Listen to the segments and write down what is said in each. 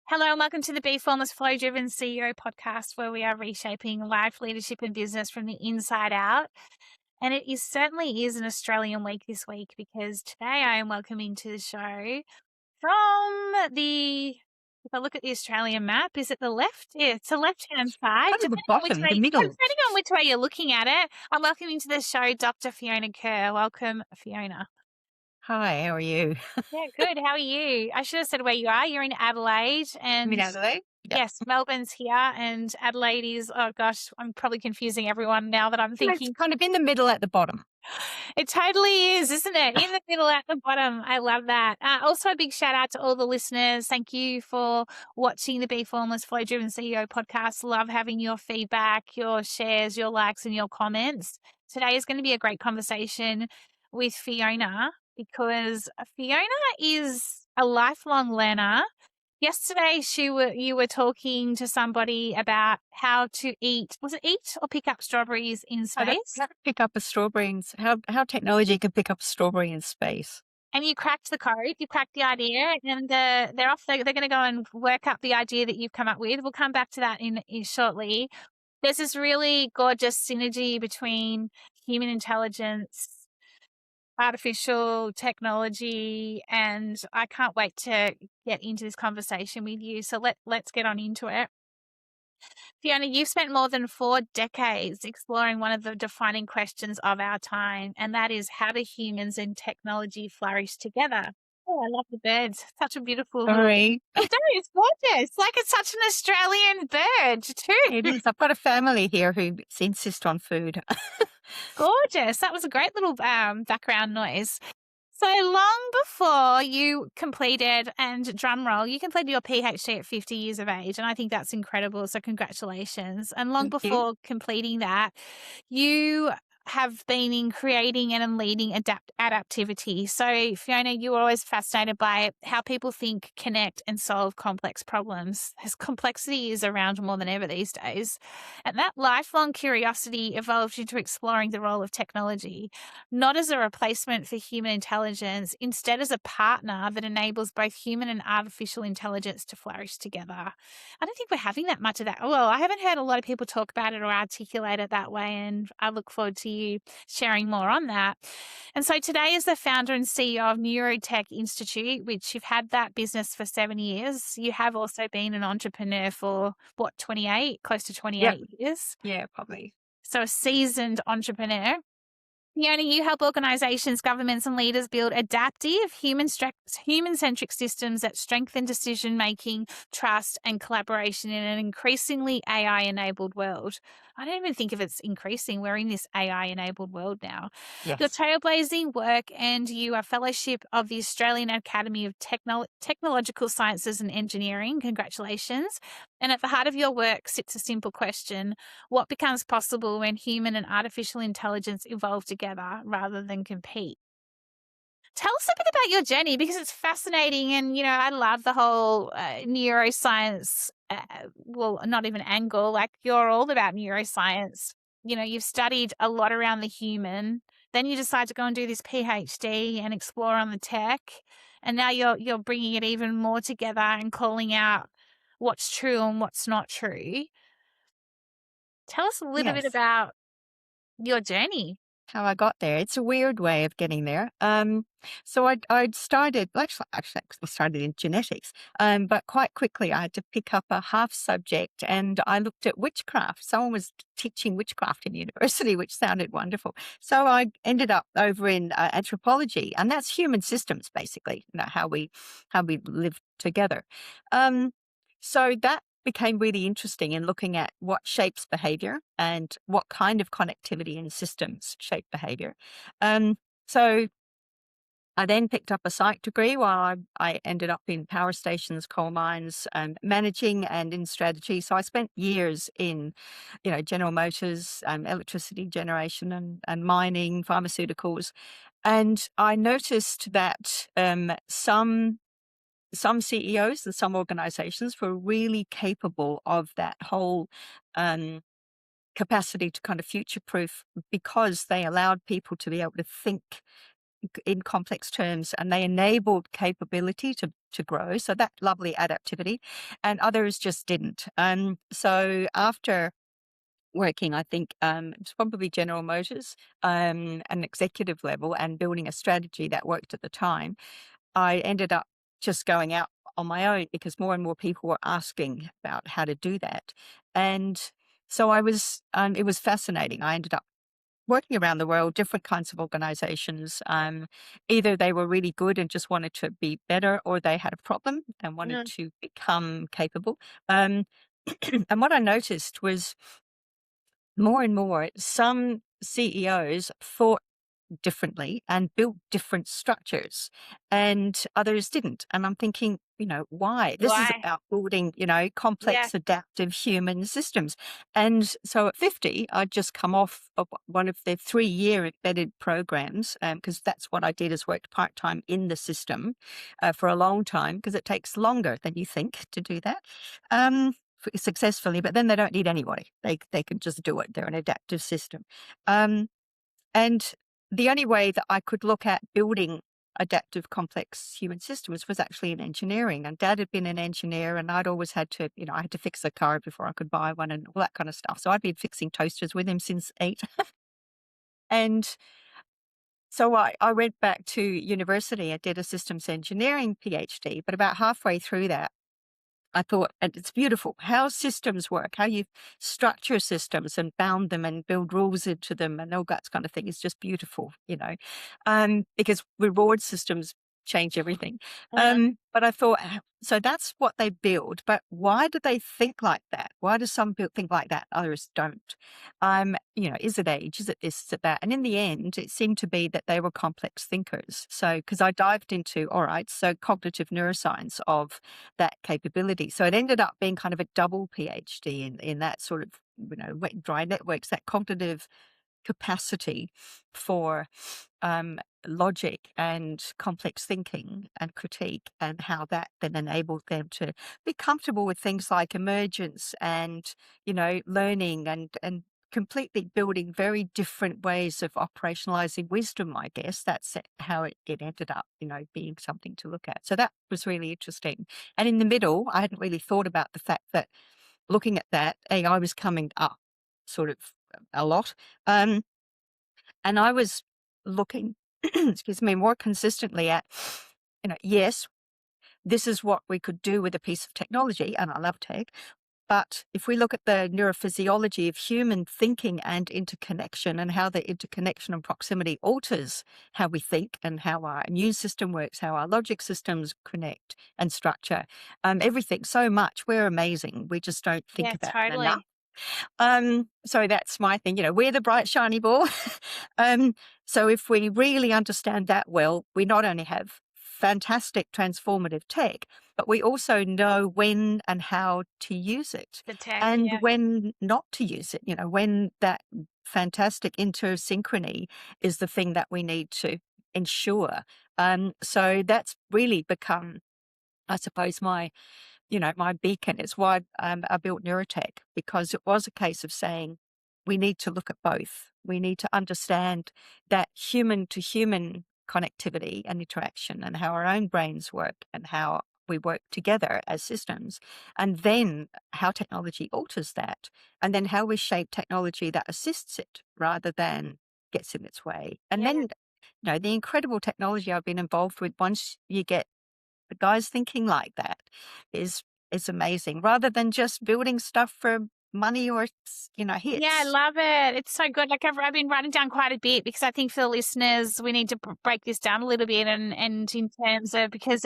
Hello and welcome to the Be Formless Flow Driven CEO podcast, where we are reshaping life, leadership, and business from the inside out. And it certainly is an Australian week this week, because today I am welcoming to the show from if I look at the Australian map, is it the left? Yeah, it's the left-hand side. Kind of the bottom, the middle. Depending on which way you're looking at it, I'm welcoming to the show Dr Fiona Kerr. Welcome, Fiona. Hi, how are you? Yeah, good. How are you? I should have said where you are. You're in Adelaide, I'm in and Adelaide. Yeah. yes, Melbourne's here, and Adelaide is, oh gosh, I'm probably confusing everyone now that I'm So it's thinking. kind of in the middle at the bottom. It totally is, isn't it? In the middle at the bottom. I love that. Also, a big shout out to all the listeners. Thank you for watching the Be Formless Flow Driven CEO podcast. Love having your feedback, your shares, your likes, and your comments. Today is going to be a great conversation with Fiona, because Fiona is a lifelong learner. Yesterday, you were talking to somebody about how to eat. Was it eat or pick up strawberries in space? How to pick up a strawberry, how technology can pick up a strawberry in space. And you cracked the code, you cracked the idea, and they're off. They're going to go and work up the idea that you've come up with. We'll come back to that in shortly. There's this really gorgeous synergy between human intelligence, artificial technology, and I can't wait to get into this conversation with you. So let's get on into it. Fiona, you've spent more than 4 decades exploring one of the defining questions of our time, and that is, how do humans and technology flourish together? Oh, I love the birds. Such a beautiful Sorry. It is gorgeous. Like, it's such an Australian bird too. It is. I've got a family here who insist on food. Gorgeous. That was a great little background noise. So long before you completed, and drum roll, you completed your PhD at 50 years of age, and I think that's incredible. So congratulations. And long Thank you. before completing that, you have been in creating and in leading adaptivity. So Fiona, you were always fascinated by how people think, connect, and solve complex problems, as complexity is around more than ever these days. And that lifelong curiosity evolved into exploring the role of technology, not as a replacement for human intelligence, instead as a partner that enables both human and artificial intelligence to flourish together. I don't think we're having that much of that. Well, I haven't heard a lot of people talk about it or articulate it that way, and I look forward to you sharing more on that. And so today, as the founder and CEO of NeuroTech Institute, which you've had that business for 7 years, you have also been an entrepreneur for, what, 28, close to 28 years? Yeah, probably. So a seasoned entrepreneur. Fiona, you help organisations, governments and leaders build adaptive, human-centric systems that strengthen decision-making, trust and collaboration in an increasingly AI-enabled world. I don't even think of it's increasing. We're in this AI-enabled world now. Yes. Your trailblazing work, and you are fellowship of the Australian Academy of Technological Sciences and Engineering. Congratulations. And at the heart of your work sits a simple question: what becomes possible when human and artificial intelligence evolve together rather than compete? Tell us a bit about your journey, because it's fascinating. And, I love the whole neuroscience, well, not even angle, like you're all about neuroscience. You've studied a lot around the human. Then you decide to go and do this PhD and explore on the tech. And now you're bringing it even more together and calling out what's true and what's not true. Tell us a little bit Yes. about your journey. How I got there. It's a weird way of getting there. So I'd started, actually I started in genetics, but quite quickly I had to pick up a half subject, and I looked at witchcraft. Someone was teaching witchcraft in university, which sounded wonderful. So I ended up over in anthropology, and that's human systems, basically, how we live together. So that became really interesting in looking at what shapes behavior and what kind of connectivity in systems shape behavior. So I then picked up a psych degree while I ended up in power stations, coal mines, managing and in strategy. So I spent years in, General Motors, electricity generation and mining, pharmaceuticals. And I noticed that some CEOs and some organizations were really capable of that whole capacity to kind of future-proof, because they allowed people to be able to think in complex terms, and they enabled capability to to grow. So that lovely adaptivity, and others just didn't. So after working, I think it's probably General Motors, an executive level, and building a strategy that worked at the time, I ended up just going out on my own because more and more people were asking about how to do that. And so it was fascinating. I ended up working around the world, different kinds of organizations. Either they were really good and just wanted to be better, or they had a problem and wanted Mm. to become capable. Um, and what I noticed was more and more, some CEOs thought differently and built different structures, and others didn't. And I'm thinking, why? This is Why? about building, Yeah. complex, adaptive human systems. And so at 50, I'd just come off of one of the 3-year embedded programs, because that's what I did, is worked part time in the system for a long time, because it takes longer than you think to do that. Successfully, but then they don't need anybody. They can just do it. They're an adaptive system. Um, and the only way that I could look at building adaptive complex human systems was actually in engineering. And Dad had been an engineer, and I'd always had to, I had to fix a car before I could buy one and all that kind of stuff. So I'd been fixing toasters with him since 8. And so I went back to university and did a systems engineering PhD. But about halfway through that, I thought, and it's beautiful how systems work, how you structure systems and bound them and build rules into them and all that kind of thing is just beautiful, because reward systems change everything. Mm. But I thought, so that's what they build, but why do they think like that? Why do some think like that, others don't? Is it age? Is it this? Is it that? And in the end, it seemed to be that they were complex thinkers. So, because I dived into, all right, so cognitive neuroscience of that capability. So it ended up being kind of a double PhD in that sort of, wet and dry networks, that cognitive capacity for logic and complex thinking and critique, and how that then enabled them to be comfortable with things like emergence and, learning and completely building very different ways of operationalizing wisdom, I guess. That's how it ended up, being something to look at. So that was really interesting. And in the middle, I hadn't really thought about the fact that looking at that, AI was coming up sort of a lot. Um, and I was looking, excuse me, more consistently at, yes, this is what we could do with a piece of technology, and I love tech. But if we look at the neurophysiology of human thinking and interconnection, and how the interconnection and proximity alters how we think and how our immune system works, how our logic systems connect and structure, everything so much, we're amazing. We just don't think Yeah, about it enough. totally. So that's my thing, we're the bright, shiny ball. um, so if we really understand that well, we not only have fantastic transformative tech, but we also know when and how to use it, The tech, and yeah. when not to use it, when that fantastic intersynchrony is the thing that we need to ensure. So that's really become, I suppose, my beacon. Is why I built NeuroTech, because it was a case of saying we need to look at both. We need to understand that human to human connectivity and interaction, and how our own brains work and how we work together as systems, and then how technology alters that, and then how we shape technology that assists it rather than gets in its way. And Yeah. then, the incredible technology I've been involved with, once you get the guys thinking like that, is amazing, rather than just building stuff for money or Yeah, I hits. love it. It's so good. Like I've been writing down quite a bit because I think for the listeners, we need to break this down a little bit, and in terms of, because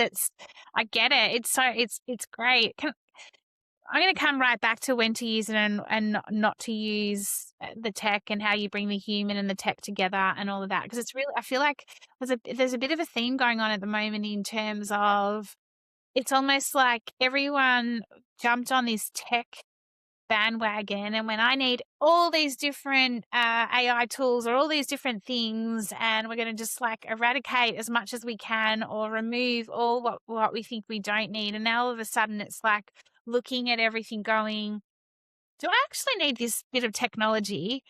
I get it. It's great. I'm going to come right back to when to use it and not to use the tech, and how you bring the human and the tech together and all of that. Because it's really, I feel like there's a bit of a theme going on at the moment in terms of, it's almost like everyone jumped on this tech bandwagon, and when I need all these different AI tools or all these different things, and we're going to just like eradicate as much as we can or remove all what we think we don't need. And now all of a sudden it's like looking at everything going, do I actually need this bit of technology?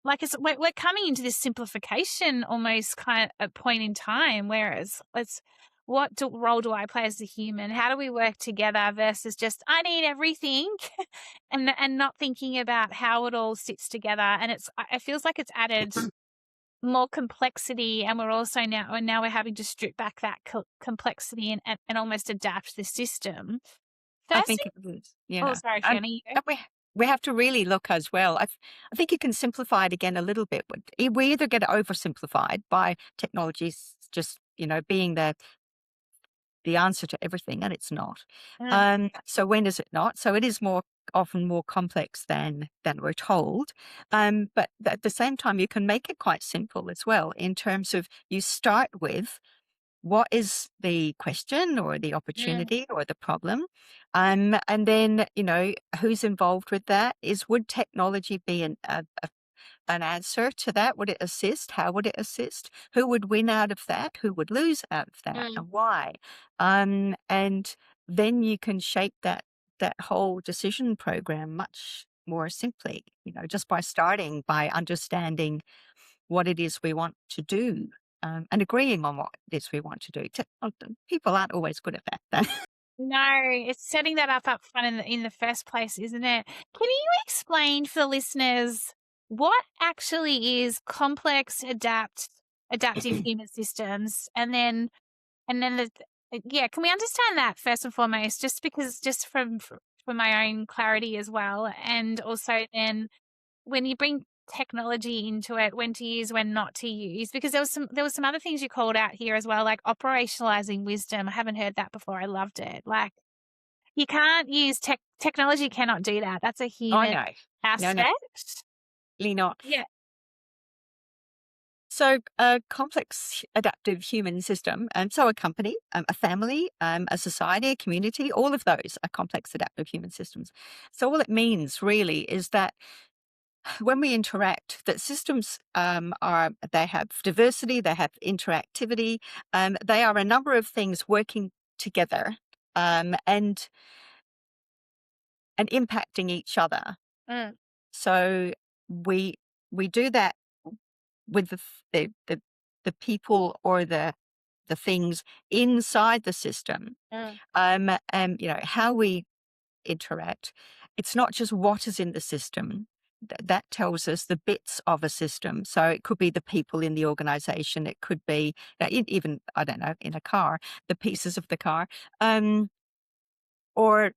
Like we're coming into this simplification almost kind of a point in time, whereas role do I play as a human? How do we work together versus just I need everything and not thinking about how it all sits together. And it feels like it's added more complexity, and we're having to strip back that complexity and almost adapt the system. I First think thing, it was, oh, yeah. sorry, And Fiona, you go. and we have to really look as well. I think you can simplify it again a little bit. We either get it oversimplified by technologies just, being the answer to everything, and it's not. Mm, So when is it not? So it is often more complex than we're told. But at the same time, you can make it quite simple as well in terms of you start with what is the question or the mm, opportunity or the problem, and then who's involved with that. Would technology be an answer to that? Would it assist? How would it assist? Who would win out of that? Who would lose out of that, mm. and why? And then you can shape that whole decision program much more simply, just by starting by understanding what it is we want to do, and agreeing on what it is we want to do. People aren't always good at that. No, it's setting that up front in the first place, isn't it? Can you explain for listeners what actually is complex adaptive human systems, and then yeah, can we understand that first and foremost, just because just from my own clarity as well, and also then when you bring technology into it, when to use, when not to use, because there was some other things you called out here as well, like operationalizing wisdom. I haven't heard that before. I loved it. Like you can't use technology cannot do that. That's a Oh human no, no, aspect. really not. Yeah. So, a complex adaptive human system, and so a company, a family, a society, a community, all of those are complex adaptive human systems. So, all it means really is that when we interact, that systems they have diversity, they have interactivity, they are a number of things working together, and impacting each other. Mm, So we we do that with the people or the things inside the system, mm, and how we interact. It's not just what is in the system. That tells us the bits of a system. So it could be the people in the organization. It could be even, I don't know, in a car, the pieces of the car. Or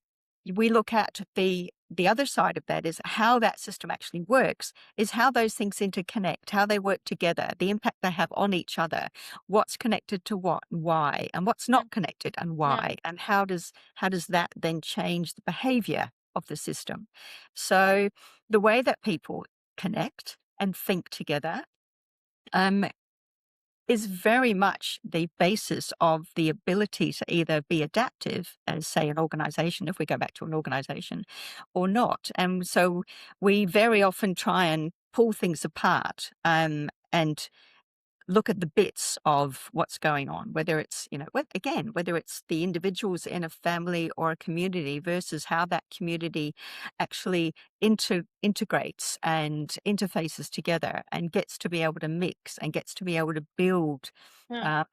we look at the other side of that is how that system actually works, is how those things interconnect, how they work together, the impact they have on each other, what's connected to what and why, and what's mm, not connected and mm. why, and how does that then change the behavior of the system. So the way that people connect and think together, um, is very much the basis of the ability to either be adaptive as, say, an organization, if we go back to an organization, or not. And so we very often try and pull things apart, and look at the bits of what's going on, whether it's, whether it's the individuals in a family or a community versus how that community actually integrates and interfaces together and gets to be able to mix and gets to be able to build, Mm.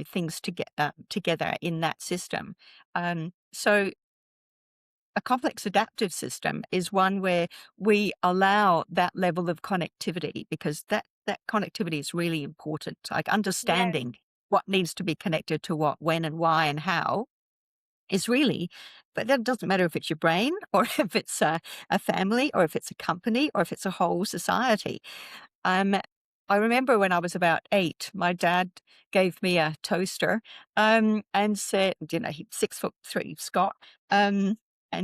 things to get together in that system. So a complex adaptive system is one where we allow that level of connectivity, because that connectivity is really important. Like Yeah. understanding what needs to be connected to what, when, and why, and how is really, but that doesn't matter if it's your brain or if it's a family or if it's a company or if it's a whole society. Um, I remember when I was about 8, my dad gave me a toaster, and said, he's 6'3", Scott, and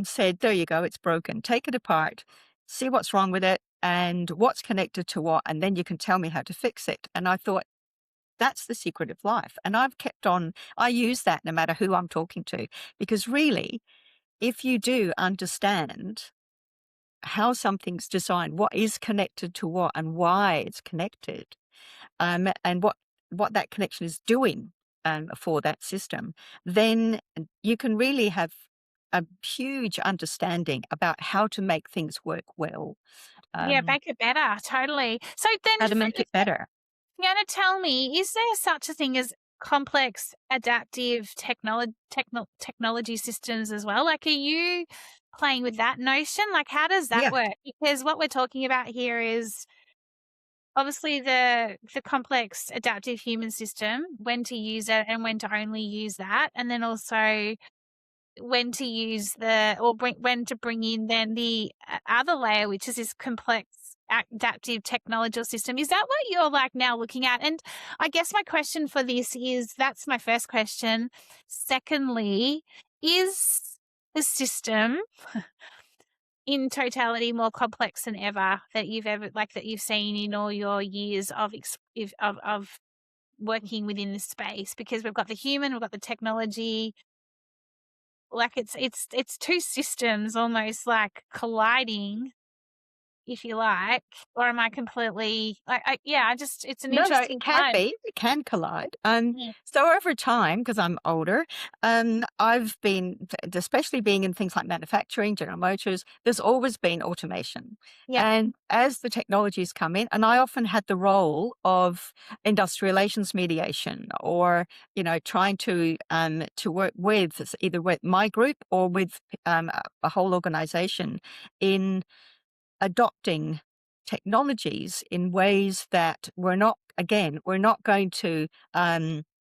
said, "There you go, it's broken. Take it apart, see what's wrong with it, and what's connected to what, and then you can tell me how to fix it." And I thought, that's the secret of life. And I use that no matter who I'm talking to, because really, if you do understand how something's designed, what is connected to what, and why it's connected, and what that connection is doing, for that system, then you can really have a huge understanding about how to make things work well, Yeah, um, make it better, totally. So then, how to make it better. Fiona, tell me, is there such a thing as complex adaptive technology systems as well? Like, are you playing with that notion? Like, how does that Yeah. work? Because what we're talking about here is obviously the complex adaptive human system, when to use it and when to only use that, and then also when to use when to bring in then the other layer, which is this complex adaptive technological system. Is that what you're like now looking at? And I guess my question for this is, that's my first question. Secondly, is the system in totality more complex than ever that you've seen in all your years of working within this space? Because we've got the human, we've got the technology, like it's two systems almost like colliding, if you like, or am I completely like, I just, it's an No, it interesting can time. be. It can collide. Mm. So over time, because I'm older, I've been, especially being in things like manufacturing, General Motors, there's always been automation. Yep. And as the technologies come in, and I often had the role of industrial relations mediation, or trying to work with either with my group or with a whole organization in adopting technologies in ways that we're not going to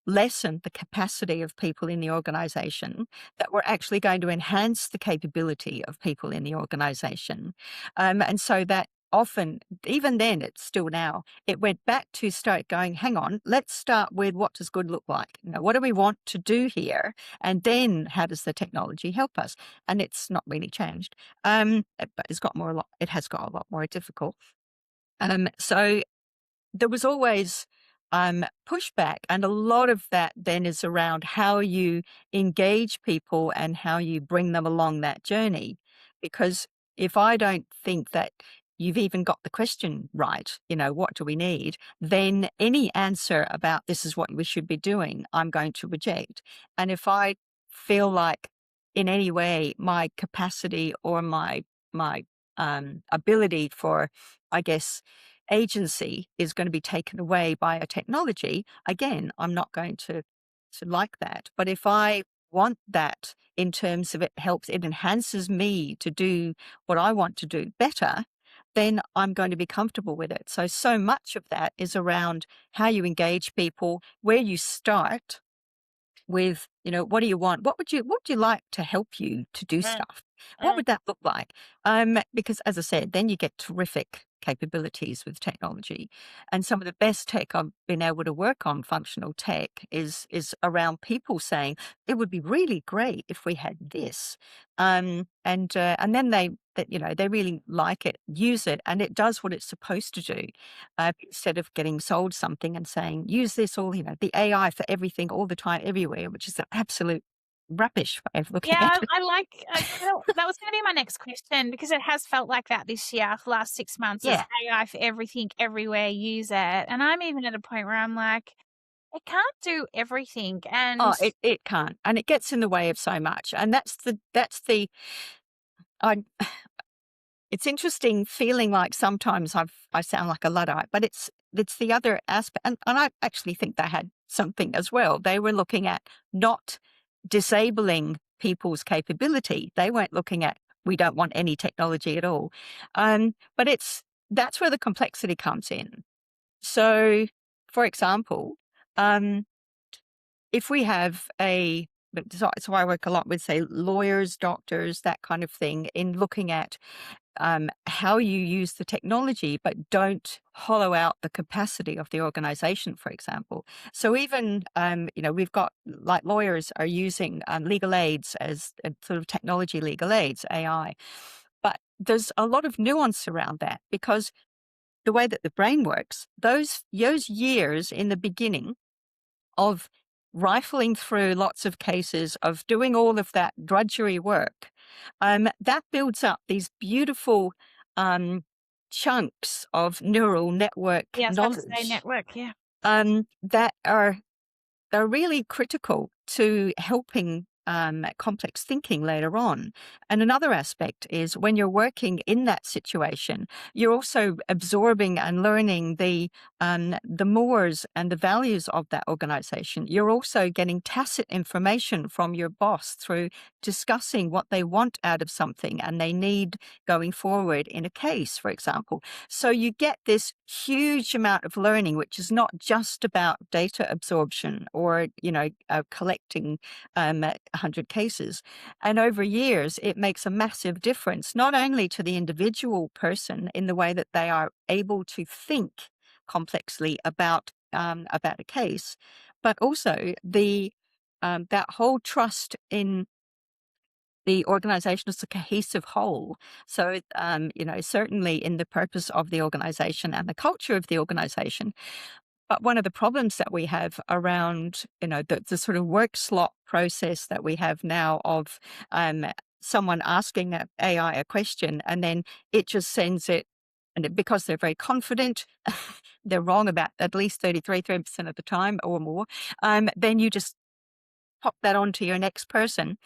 lessen the capacity of people in the organization, that we're actually going to enhance the capability of people in the organization. And so that often, even then, it's still now, it went back to start going, hang on, let's start with what does good look like? What do we want to do here? And then how does the technology help us? And it's not really changed. But it has got a lot more difficult. So there was always pushback, and a lot of that then is around how you engage people and how you bring them along that journey. Because if I don't think that you've even got the question right, what do we need, then any answer about this is what we should be doing, I'm going to reject. And if I feel like in any way my capacity or my ability for, I guess, agency is going to be taken away by a technology, again, I'm not going to like that. But if I want that in terms of it enhances me to do what I want to do better, then I'm going to be comfortable with it. So much of that is around how you engage people, where you start with, what do you want? What would you like to help you to do Mm. stuff? What Mm. would that look like? Because as I said, then you get terrific capabilities with technology. And some of the best tech I've been able to work on, functional tech, is around people saying it would be really great if we had this. And then they really like it, use it, and it does what it's supposed to do. Instead of getting sold something and saying, use this all, the AI for everything all the time, everywhere, which is an absolute rubbish way of looking Yeah, at it. I like, well, that was gonna be my next question, because it has felt like that this year for the last 6 months, as Yeah. AI for everything, everywhere, use it, and I'm even at a point where I'm like, "It can't do everything," Oh, and it can't. And it gets in the way of so much. And I, it's interesting feeling like sometimes I sound like a Luddite, but it's the other aspect. And I actually think they had something as well. They were looking at not disabling people's capability. They weren't looking at, we don't want any technology at all. But that's where the complexity comes in. So, for example, um, if we have so I work a lot with, say, lawyers, doctors, that kind of thing, in looking at how you use the technology, but don't hollow out the capacity of the organization, for example. So even, we've got, like, lawyers are using legal aids as sort of technology legal aids, AI. But there's a lot of nuance around that, because the way that the brain works, those years in the beginning of rifling through lots of cases, of doing all of that drudgery work, that builds up these beautiful chunks of neural network yeah, I was about to say knowledge network, yeah. that are really critical to helping complex thinking later on. And another aspect is when you're working in that situation, you're also absorbing and learning the mores and the values of that organization. You're also getting tacit information from your boss through discussing what they want out of something and they need going forward in a case, for example. So you get this huge amount of learning, which is not just about data absorption or, collecting 100 cases. And over years, it makes a massive difference, not only to the individual person in the way that they are able to think complexly about a case, but also the that whole trust in the organization as a cohesive whole. So, certainly in the purpose of the organization and the culture of the organization. But one of the problems that we have around, the sort of work slot process that we have now of someone asking a AI a question and then it just sends it, because they're very confident, they're wrong about at least 33% of the time or more, then you just pop that on to your next person.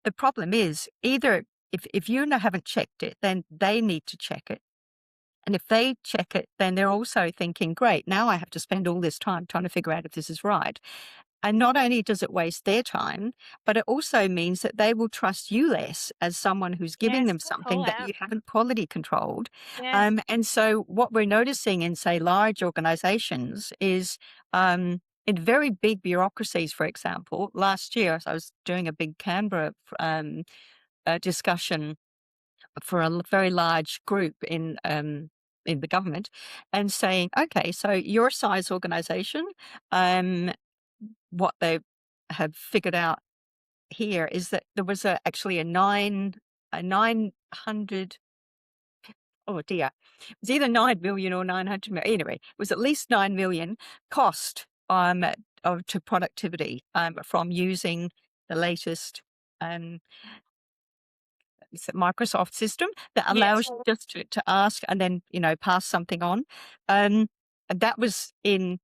The problem is either if you haven't checked it, then they need to check it. And if they check it, then they're also thinking, great, now I have to spend all this time trying to figure out if this is right. And not only does it waste their time, but it also means that they will trust you less as someone who's giving Yes, them good call something that out. you haven't quality controlled. Yeah. And so what we're noticing in, say, large organizations is in very big bureaucracies, for example, last year, I was doing a big Canberra discussion for a very large group in the government and saying, okay, so your size organization, um, what they have figured out here is that there was actually a 900, oh dear, it was either 9 million or 900 million. Anyway, it was at least 9 million cost to productivity from using the latest um, it's a Microsoft system that allows Yes. you just to ask and then, pass something on. And that was in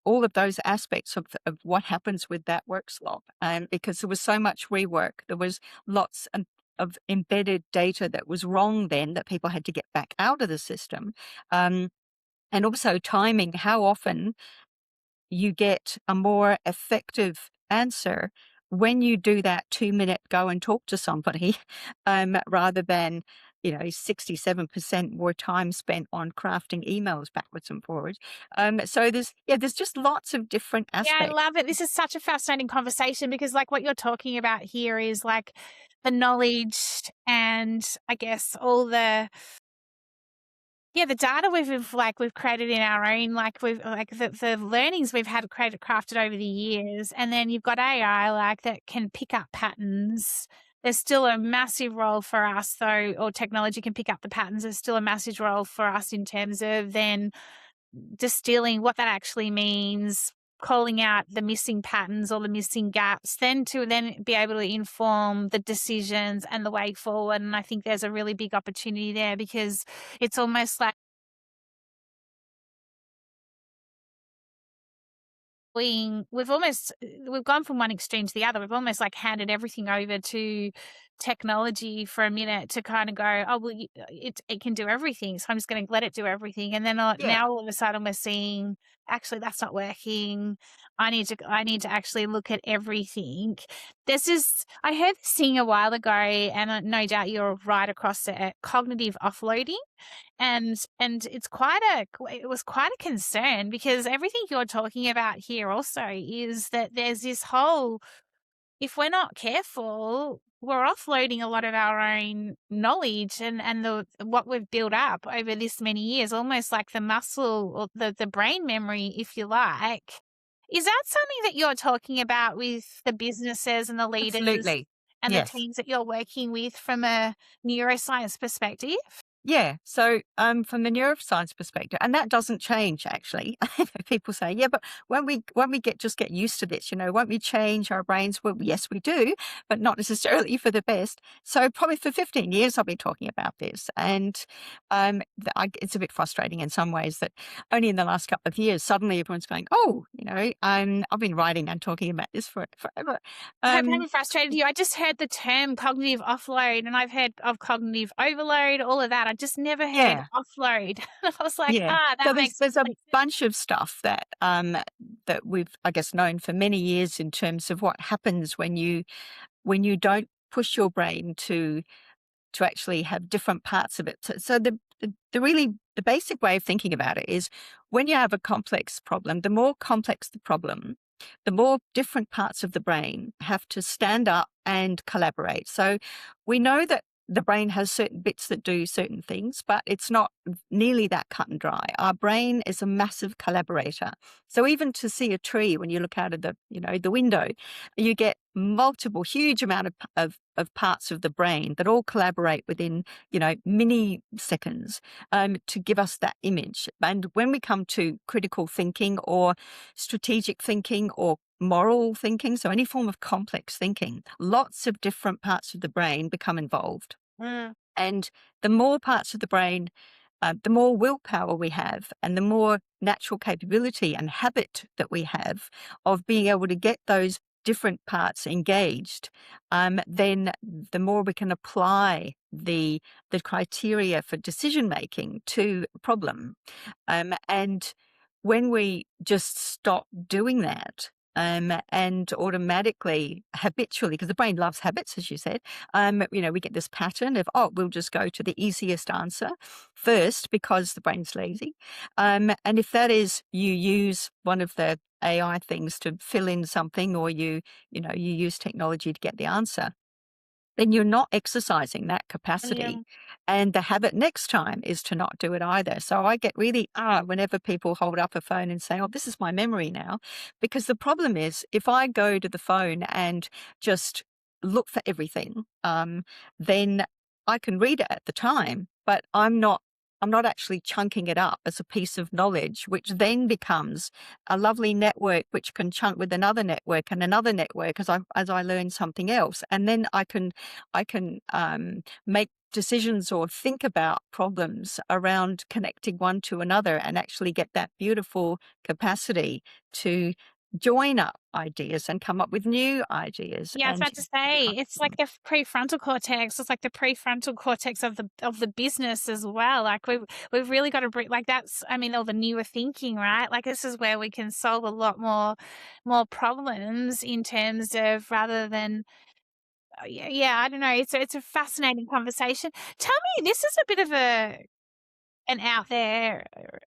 all of those aspects of what happens with that work slot. Because there was so much rework, there was lots of embedded data that was wrong then that people had to get back out of the system. And also timing, how often you get a more effective answer when you do that 2-minute go and talk to somebody, rather than, 67% more time spent on crafting emails backwards and forwards. So there's just lots of different Yeah, I aspects. love it. This is such a fascinating conversation because, like, what you're talking about here is like the knowledge and I guess all the data we've created in our own, like we've like the learnings we've had crafted over the years, and then you've got AI like that can pick up patterns. There's still a massive role for us though, or technology can pick up the patterns. There's still a massive role for us in terms of then distilling what that actually means, calling out the missing patterns or the missing gaps, then to then be able to inform the decisions and the way forward. And I think there's a really big opportunity there because it's almost like we've gone from one extreme to the other. We've almost like handed everything over to technology for a minute to kind of go, oh well, it can do everything, so I'm just going to let it do everything. And then Yeah, now all of a sudden we're seeing actually that's not working. I need to actually look at everything. I heard this thing a while ago, and no doubt you're right across it. Cognitive offloading. And it was quite a concern because everything you're talking about here also is that there's this whole, if we're not careful, we're offloading a lot of our own knowledge and the what we've built up over this many years, almost like the muscle or the brain memory, if you like. Is that something that you're talking about with the businesses and the leaders absolutely. and the Yes. teams that you're working with from a neuroscience perspective? Yeah. So, from the neuroscience perspective, and that doesn't change actually. People say, "Yeah, but when we get used to this, won't we change our brains?" Well, yes, we do, but not necessarily for the best. So, probably for 15 years, I've been talking about this, and it's a bit frustrating in some ways that only in the last couple of years, suddenly everyone's going, "Oh, I've been writing and talking about this for forever." I hope I Um, haven't frustrated you. I just heard the term cognitive offload, and I've heard of cognitive overload, all of that. I just never heard yeah. offload. I was like, Yeah. that So there's makes there's a complete sense. bunch of stuff that we've, I guess, known for many years in terms of what happens when you don't push your brain to actually have different parts of it. So the basic way of thinking about it is when you have a complex problem, the more complex the problem, the more different parts of the brain have to stand up and collaborate. So we know that the brain has certain bits that do certain things, but it's not nearly that cut and dry. Our brain is a massive collaborator. So even to see a tree when you look out of the window, you get multiple huge amount of parts of the brain that all collaborate within milliseconds to give us that image. And when we come to critical thinking or strategic thinking or moral thinking, so any form of complex thinking, lots of different parts of the brain become involved. Mm. And the more parts of the brain, the more willpower we have, and the more natural capability and habit that we have of being able to get those different parts engaged, then the more we can apply the criteria for decision making to a problem. And when we just stop doing that, and automatically, habitually, because the brain loves habits, as you said, we get this pattern of, oh, we'll just go to the easiest answer first because the brain's lazy. And if that is you use one of the AI things to fill in something, or you use technology to get the answer, then you're not exercising that Yeah. capacity. And the habit next time is to not do it either. So I get really whenever people hold up a phone and say, "Oh, this is my memory now." Because the problem is, if I go to the phone and just look for everything, then I can read it at the time, but I'm not actually chunking it up as a piece of knowledge, which then becomes a lovely network which can chunk with another network and another network as I learn something else. And then I can make decisions or think about problems around connecting one to another, and actually get that beautiful capacity to join up ideas and come up with new ideas. Yeah, I was And about to say, it's like the prefrontal cortex. It's like the prefrontal cortex of the business as well. Like we've really got to bring like that's I mean, all the newer thinking, right? Like this is where we can solve a lot more problems in terms of rather than yeah, I don't know. It's a fascinating conversation. Tell me, this is a bit of an out there,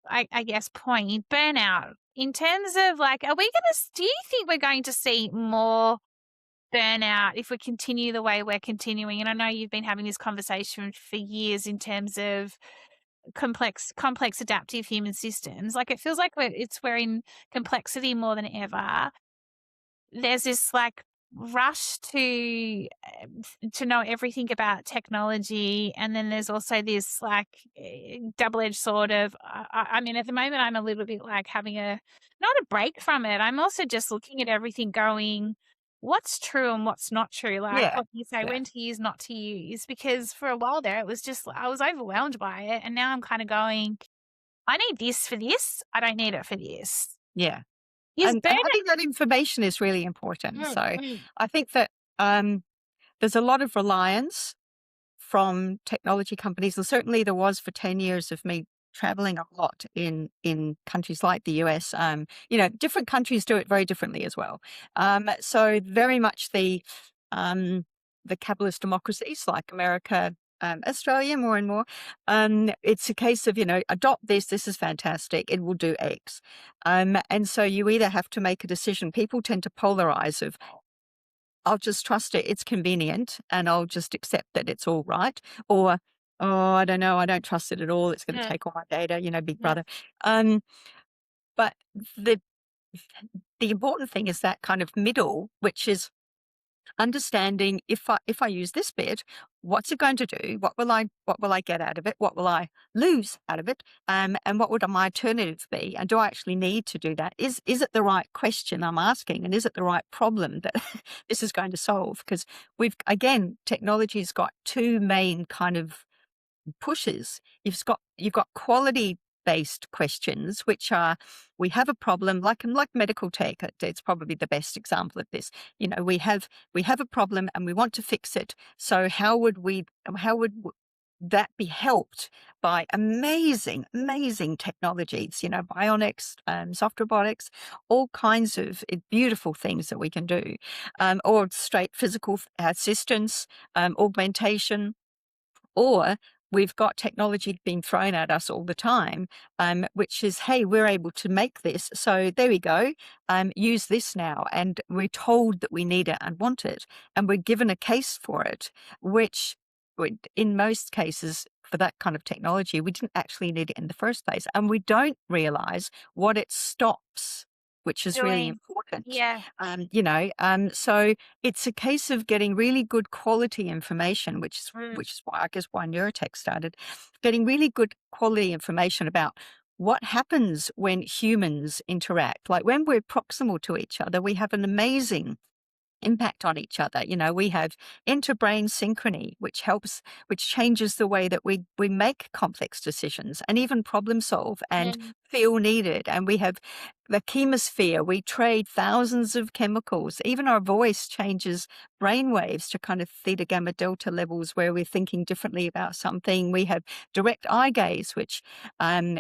I guess, point burnout in terms of like, do you think we're going to see more burnout if we continue the way we're continuing? And I know you've been having this conversation for years in terms of complex adaptive human systems. Like it feels like we're in complexity more than ever. There's this like rush to know everything about technology, and then there's also this like double-edged sword of I mean, at the moment I'm a little bit like having a not a break from it. I'm also just looking at everything going, what's true and what's not true, like yeah, what you say, yeah, when to use, not to use, because for a while there it was just I was overwhelmed by it, and now I'm kind of going, I need this for this, I don't need it for this. yeah. Is And burnout having that information is really important. mm, So mm. I think that there's a lot of reliance from technology companies, and certainly there was for 10 years of me traveling a lot in countries like the US. Different countries do it very differently as well. So very much the capitalist democracies like America, Australia more and more, it's a case of, adopt this is fantastic, it will do X. And so you either have to make a decision. People tend to polarize of, I'll just trust it. It's convenient and I'll just accept that it's all right. Or, oh, I don't know. I don't trust it at all. It's going to Mm, take all my data, big mm. brother. Um, but the, the important thing is that kind of middle, which is understanding if I use this bit, what's it going to do? What will I get out of it? What will I lose out of it? And what would my alternatives be? And do I actually need to do that? Is it the right question I'm asking? And is it the right problem that this is going to solve? Because technology's got two main kind of pushes. You've got quality based questions, which are, we have a problem, like medical tech. It's probably the best example of this. We have a problem and we want to fix it. So how would that be helped by amazing technologies? Bionics, soft robotics, all kinds of beautiful things that we can do, or straight physical assistance, augmentation, or we've got technology being thrown at us all the time, which is, hey, we're able to make this. So there we go. Use this now. And we're told that we need it and want it. And we're given a case for it, which in most cases for that kind of technology, we didn't actually need it in the first place. And we don't realize what it stops, which is really Doing. important. Yeah. So it's a case of getting really good quality information, which is Mm. which is why I guess why NeuroTech started, getting really good quality information about what happens when humans interact. Like when we're proximal to each other, we have an amazing impact on each other. We have interbrain synchrony, which changes the way that we make complex decisions and even problem solve and Mm. feel needed. And we have the chemosphere. We trade thousands of chemicals. Even our voice changes brain waves to kind of theta gamma delta levels where we're thinking differently about something. We have direct eye gaze, which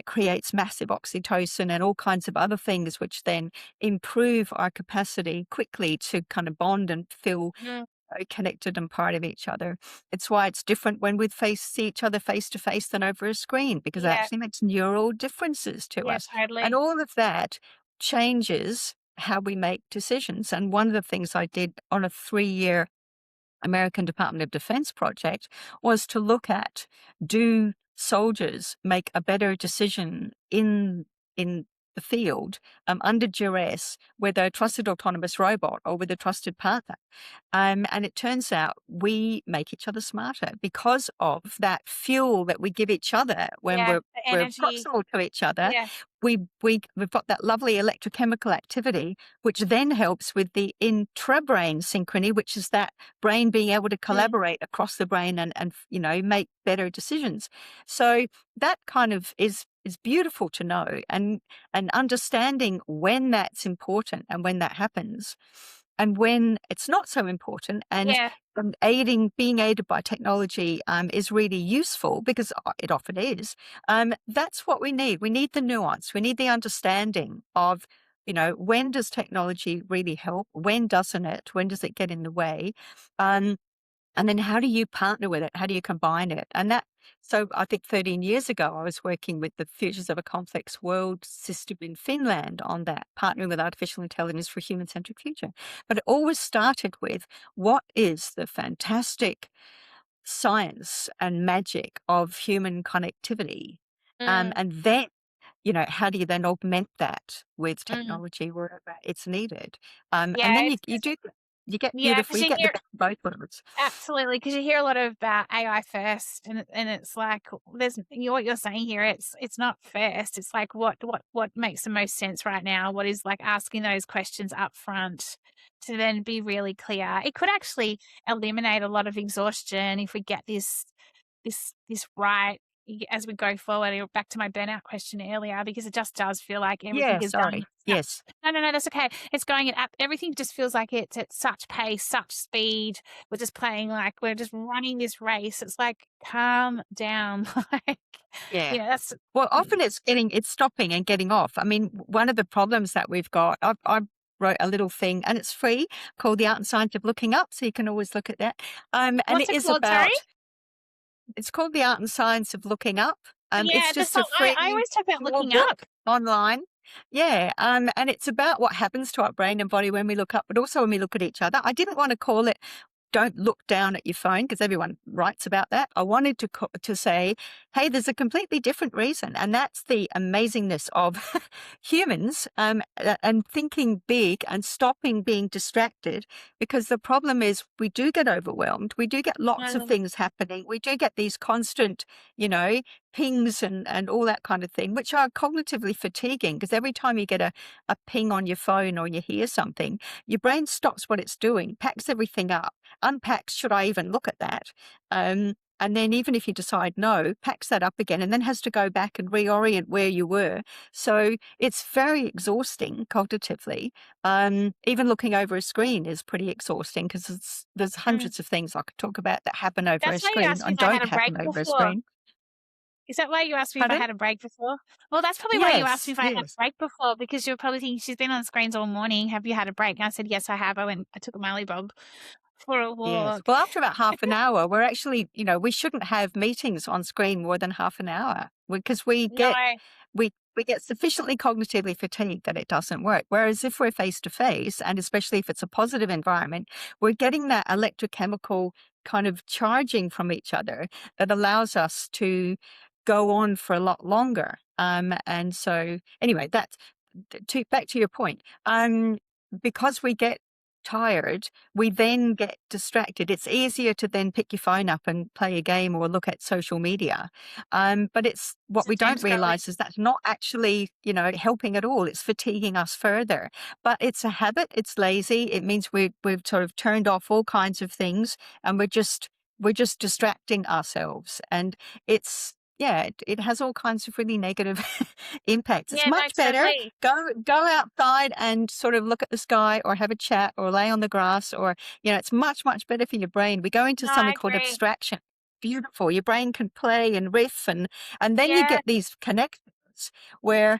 creates massive oxytocin and all kinds of other things, which then improve our capacity quickly to kind of bond and feel Mm. connected and part of each other. It's why it's different when we see each other face to face than over a screen, because it Yeah. actually makes neural differences to Yeah, us. And totally. all of that changes how we make decisions. And one of the things I did on a 3-year American Department of Defense project was to look at, do soldiers make a better decision in the field under duress with a trusted autonomous robot or with a trusted partner? And it turns out we make each other smarter because of that fuel that we give each other when Yeah, we're the we're energy. proximal to each other. Yeah. We've got that lovely electrochemical activity, which then helps with the intrabrain synchrony, which is that brain being able to Mm. collaborate across the brain and make better decisions. So that kind of is beautiful to know, and understanding when that's important and when that happens and when it's not so important, and Yeah. being aided by technology is really useful, because it often is. That's what we need. We need the nuance. We need the understanding of, when does technology really help? When doesn't it? When does it get in the way? Um, and then how do you partner with it? How do you combine it? So I think 13 years ago, I was working with the Futures of a Complex World system in Finland on that, partnering with artificial intelligence for a human-centric future. But it always started with, what is the fantastic science and magic of human connectivity? Mm. And then, how do you then augment that with Mm. technology wherever it's needed? And Yeah, then you, it's you do, you get yeah, beautiful, because you you get the hear. best of both worlds. Absolutely, because you hear a lot about AI first, and it's like there's what you're saying here. It's not first. It's like what makes the most sense right now. What is like asking those questions up front to then be really clear. It could actually eliminate a lot of exhaustion if we get this right as we go forward. Back to my burnout question earlier, because it just does feel like everything Yeah, is going. sorry. Yes. No, that's okay. It's going at everything just feels like it's at such pace, such speed. We're just playing like we're just running this race. It's like, calm down. Like, Yeah. that's Well, mm, often it's stopping and getting off. I mean, one of the problems that we've got, I wrote a little thing, and it's free, called The Art and Science of Looking Up. So you can always look at that. And what's it it is called, sorry? about, it's called The Art and Science of Looking Up. Yeah, It's the just a song I free always talk about small looking up. book online. Yeah. And it's about what happens to our brain and body when we look up, but also when we look at each other. I didn't want to call it don't look down at your phone, because everyone writes about that. I wanted to say, hey, there's a completely different reason. And that's the amazingness of humans, and thinking big and stopping being distracted. Because the problem is we do get overwhelmed. We do get lots of Mm, things happening. We do get these constant, you know, pings and all that kind of thing, which are cognitively fatiguing, because every time you get a ping on your phone or you hear something, your brain stops what it's doing, packs everything up, unpacks, should I even look at that? And then even if you decide no, packs that up again and then has to go back and reorient where you were. So it's very exhausting cognitively. Even looking over a screen is pretty exhausting, because there's mm. hundreds of things I could talk about that happen over a That's why you screen asked me and if I had don't a break happen over a before. screen. Is that why you asked me if I Pardon? had a break before? Well, that's probably why you asked me Yes, if I had a yes. break before, because you're probably thinking, "She's been on screens all morning. Have you had a break?" And I said, "Yes, I have. I took a Miley Bob for a Yes. walk." Well, after about half an hour, we're actually, we shouldn't have meetings on screen more than half an hour, because No, we get sufficiently cognitively fatigued that it doesn't work. Whereas if we're face to face, and especially if it's a positive environment, we're getting that electrochemical kind of charging from each other that allows us to go on for a lot longer. And so anyway, that's back to your point. Because we get tired, we then get distracted. It's easier to then pick your phone up and play a game or look at social media. But it's what it's a we doom don't scrolling. realize is that's not actually, helping at all. It's fatiguing us further. But it's a habit. It's lazy. It means we've sort of turned off all kinds of things, and we're just distracting ourselves. And it has all kinds of really negative impacts. It's Yeah, no, much better totally. go outside and sort of look at the sky or have a chat or lay on the grass, or it's much better for your brain. We go into No, I something called agree. abstraction. Beautiful. Your brain can play and riff, and then you Yeah, get these connections where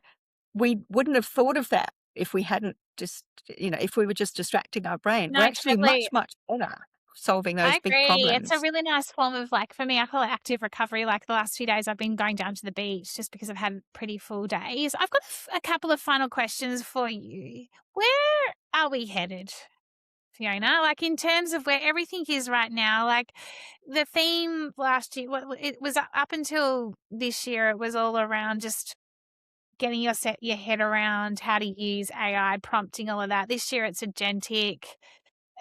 we wouldn't have thought of that if we hadn't just if we were just distracting our brain. We're no, actually totally. much better solving I those big agree. It's a problems. really nice form of, like, for me, I call it active recovery. Like, the last few days, I've been going down to the beach just because I've had pretty full days. I've got a couple of final questions for you. Where are we headed, Fiona? Like, in terms of where everything is right now, like the theme last year, it was up until this year, it was all around just getting your head around how to use AI, prompting, all of that. This year, it's agentic.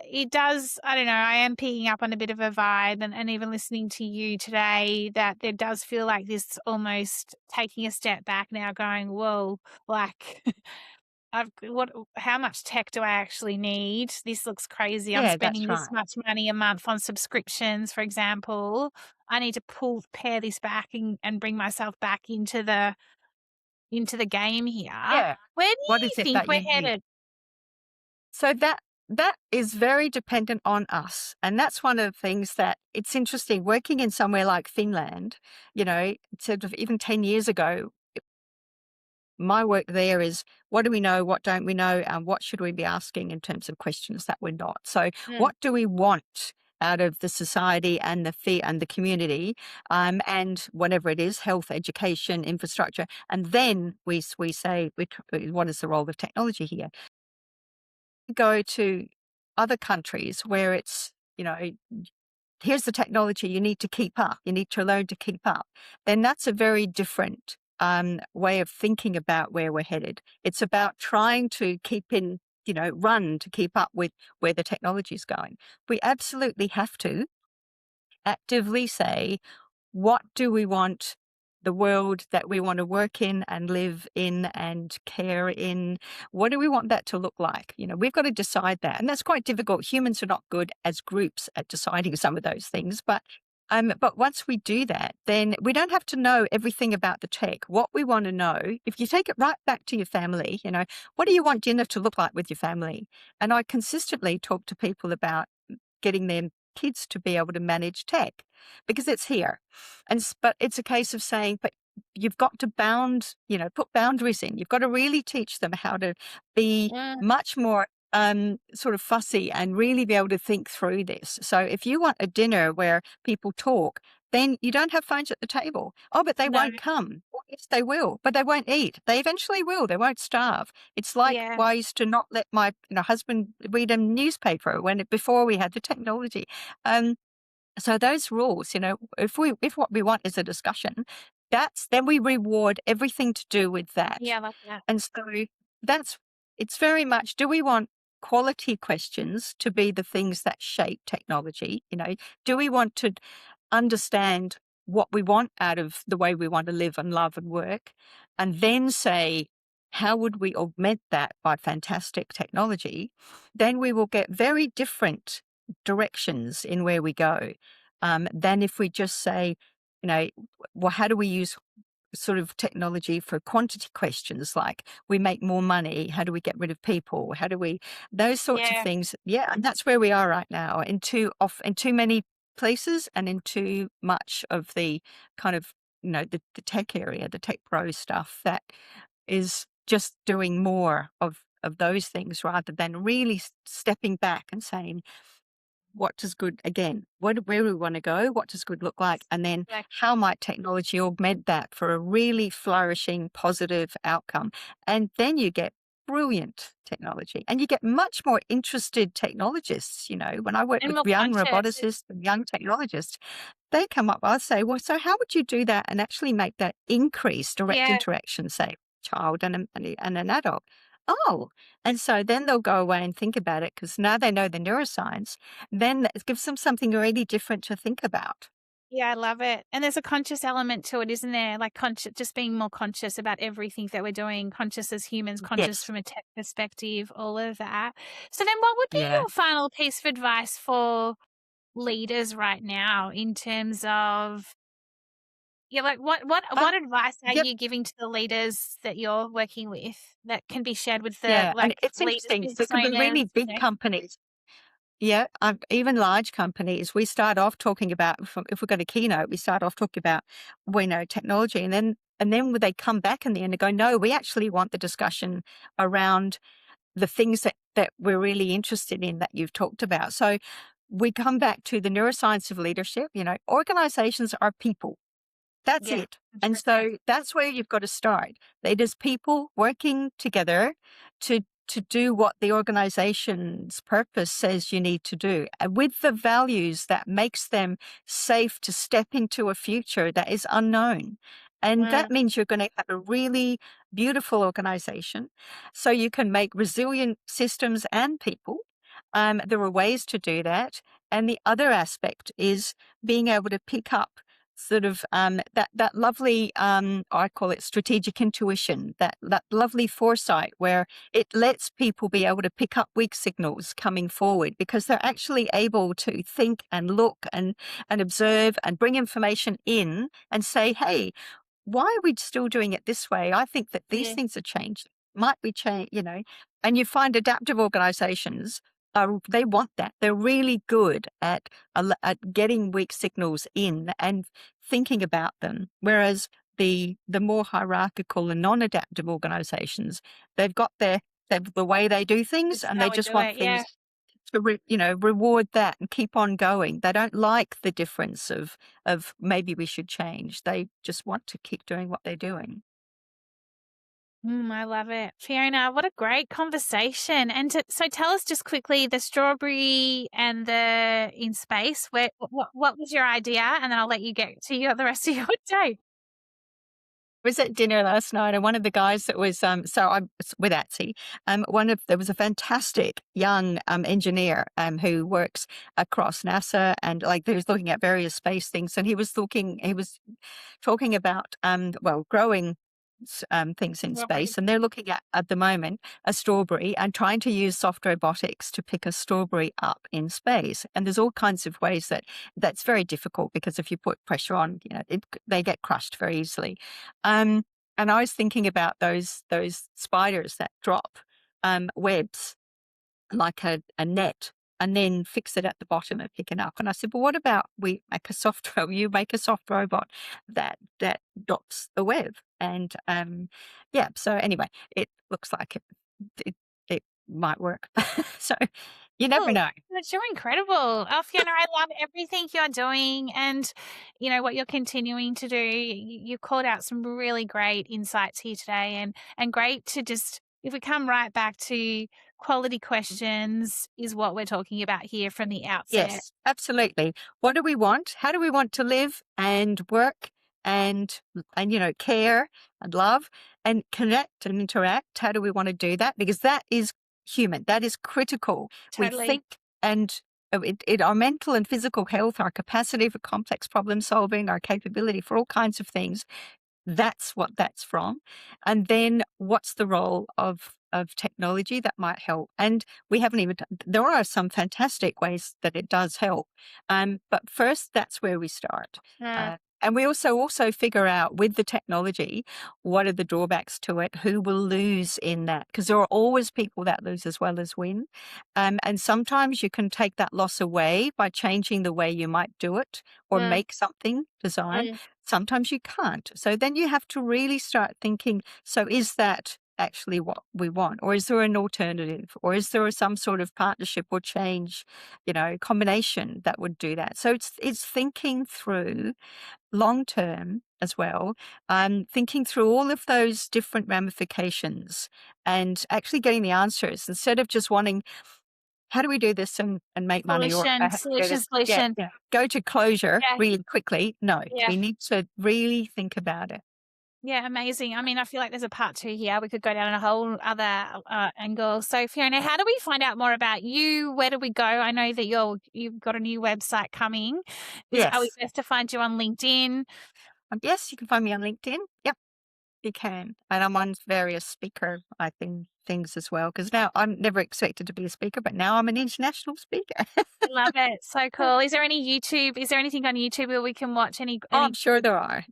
It does, I don't know, I am picking up on a bit of a vibe, and even listening to you today, that there does feel like this almost taking a step back now, going, whoa, like how much tech do I actually need? This looks crazy. I'm Yeah, spending that's this right. much money a month on subscriptions, for example. I need to pare this back and bring myself back into the game here. Yeah. Where do What you is it think that we're you need? headed? So that is very dependent on us. And that's one of the things that it's interesting working in somewhere like Finland, sort of even 10 years ago, my work there is, what do we know, what don't we know, and what should we be asking in terms of questions that we're not. So Mm, what do we want out of the society and the community, and whatever it is, health, education, infrastructure, and then we say, what is the role of technology here? Go to other countries where it's, here's the technology, you need to keep up, you need to learn to keep up, then that's a very different way of thinking about where we're headed. It's about trying to keep in, run to keep up with where the technology is going. We absolutely have to actively say, what do we want the world that we want to work in and live in and care in? What do we want that to look like? We've got to decide that. And that's quite difficult. Humans are not good as groups at deciding some of those things. But once we do that, then we don't have to know everything about the tech. What we want to know, if you take it right back to your family, what do you want dinner to look like with your family? And I consistently talk to people about getting their kids to be able to manage tech, because it's here. But it's a case of saying, but you've got to put boundaries in. You've got to really teach them how to be mm, much more sort of fussy and really be able to think through this. So if you want a dinner where people talk, then you don't have phones at the table. Oh, but they no, won't come. Yes, they will, but they won't eat. They eventually will. They won't starve. It's like Yeah. why I used to not let my husband read a newspaper before we had the technology. Um, so those rules, if what we want is a discussion, then we reward everything to do with that. Yeah, I love that. And so that's it's very much, do we want quality questions to be the things that shape technology? Do we want to understand what we want out of the way we want to live and love and work, and then say, how would we augment that by fantastic technology? Then we will get very different directions in where we go, than if we just say, you know, well, how do we use sort of technology for quantity questions like we make more money, how do we get rid of people, how do we those sorts of Yeah. things. Yeah, and that's where we are right now, in too many places and in too much of the kind of the tech area, the tech pro stuff that is just doing more of those things rather than really stepping back and saying, what does good again? Where do we want to go? What does good look like? And then Like, how might technology augment that for a really flourishing, positive outcome? And then you get brilliant technology, and you get much more interested technologists. When I work and with more young conscious. roboticists and young technologists, they come up. I'll say, well, so how would you do that and actually make that increase direct Yeah. interaction, say, child and an adult? Oh, and so then they'll go away and think about it because now they know the neuroscience, then that gives them something really different to think about. Yeah, I love it. And there's a conscious element to it, isn't there? Like conscious, just being more conscious about everything that we're doing, conscious as humans, conscious Yes. from a tech perspective, all of that. So then what would be Yeah. your final piece of advice for leaders right now in terms of, yeah, like what Um, advice are yep. you giving to the leaders that you're working with that can be shared with the Yeah. And like it's leaders, interesting. There business can be owners, really big companies. Yeah. Even large companies. We start off talking about, if we've got a keynote, we start off talking about, technology. And then they come back in the end and go, no, we actually want the discussion around the things that we're really interested in that you've talked about. So we come back to the neuroscience of leadership. Organizations are people. That's Yeah, it. And 100%. so that's where you've got to start. It is people working together to do what the organization's purpose says you need to do, with the values that makes them safe to step into a future that is unknown. And that Mm, means you're going to have a really beautiful organization. So you can make resilient systems and people. There are ways to do that. And the other aspect is being able to pick up sort of that lovely, I call it strategic intuition, that lovely foresight where it lets people be able to pick up weak signals coming forward because they're actually able to think and look and observe and bring information in and say, hey, why are we still doing it this way? I think that these yeah. things are changed. Might we change? And you find adaptive organizations, they want that. They're really good at getting weak signals in and thinking about them. Whereas the more hierarchical and non-adaptive organizations, they've got the way they do things, This is and how they we just do want it. Yeah. things to reward that and keep on going. They don't like the difference of maybe we should change. They just want to keep doing what they're doing. I love it. Fiona, what a great conversation. And so tell us just quickly the strawberry and the in space. What was your idea? And then I'll let you get to the rest of your day. Was at dinner last night, and one of the guys that was so I'm with ATSI. There was a fantastic young engineer who works across NASA, and like he was looking at various space things, and he was talking about growing things in Strawberry. space, and they're looking at the moment a strawberry and trying to use soft robotics to pick a strawberry up in space. And there's all kinds of ways that's very difficult because if you put pressure on, they get crushed very easily. Um, and I was thinking about those spiders that drop webs like a net and then fix it at the bottom and pick it up. And I said, well, what about you make a soft robot that drops the web? And yeah, so anyway, it looks like it might work. So you never Oh, know. but you're incredible. Oh, Fiona, I love everything you're doing and, what you're continuing to do. You called out some really great insights here today and great to just, if we come right back to quality questions is what we're talking about here from the outset. Yes, absolutely. What do we want? How do we want to live and work and care and love and connect and interact? How do we want to do that? Because that is human. That is critical. We Totally. think and our mental and physical health, our capacity for complex problem solving, our capability for all kinds of things, that's what that's from. And then what's the role of technology that might help? And we haven't even, there are some fantastic ways that it does help. But first, that's where we start. Uh, And we also figure out with the technology, what are the drawbacks to it? Who will lose in that? Because there are always people that lose as well as win. And sometimes you can take that loss away by changing the way you might do it or mm, make something design. mm. Sometimes you can't. So then you have to really start thinking, so is that actually what we want? Or is there an alternative? Or is there some sort of partnership or change, combination that would do that? So it's thinking through long term as well, thinking through all of those different ramifications and actually getting the answers instead of just wanting, how do we do this and make money? Or I Solution, have to do solution, this. Yeah, solution. yeah. Go to closure Yeah, really quickly. No, yeah. we need to really think about it. Yeah, amazing. I mean, I feel like there's a part two here. We could go down a whole other angle. So, Fiona, how do we find out more about you? Where do we go? I know that you've got a new website coming. Are we Yes. best to find you on LinkedIn? Yes, you can find me on LinkedIn. Yep, you can. And I'm on various speaker, I think, things as well. Because now I'm never expected to be a speaker, but now I'm an international speaker. I love it. So cool. Is there any YouTube? Is there anything on YouTube where we can watch Oh, any? I'm sure there are.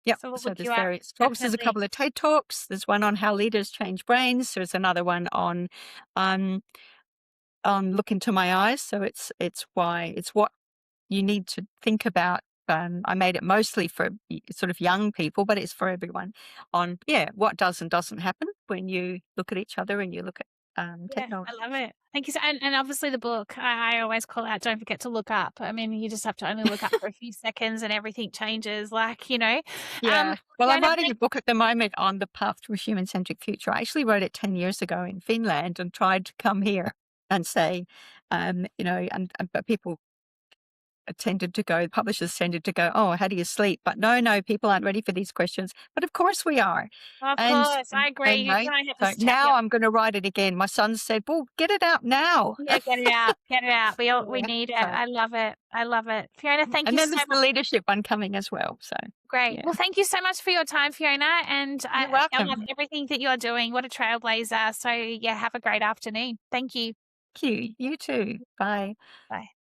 Yep. So we'll So look there's you up. various talks. There's a Definitely. couple of TED Talks. There's one on how leaders change brains. There's another one um, on look into my eyes. So it's what you need to think about. I made it mostly for sort of young people, but it's for everyone on, what does and doesn't happen when you look at each other and you look at Yeah, I technology. love it. Thank you. And obviously the book, I always call out, don't forget to look up. I mean, you just have to only look up for a few seconds and everything changes. Yeah. Well, I'm Fiona, writing a book at the moment on the path to a human-centric future. I actually wrote it 10 years ago in Finland and tried to come here and say, but people publishers tended to go, oh, how do you sleep? But no, people aren't ready for these questions. But of course we are. of And, course, I agree. and You right, kind of have so to chat. now Yep. I'm going to write it again. My son said, well, get it out now. Yeah, get it out. Get it out. We Yeah. need it. So, I love it. I love it. Fiona, thank and you then so there's the much. leadership one coming as well. So, Great. yeah. Well, thank you so much for your time, Fiona. And You're I love welcome. everything that you're doing. What a trailblazer. So, yeah, have a great afternoon. Thank you. Thank you. You too. Bye. Bye.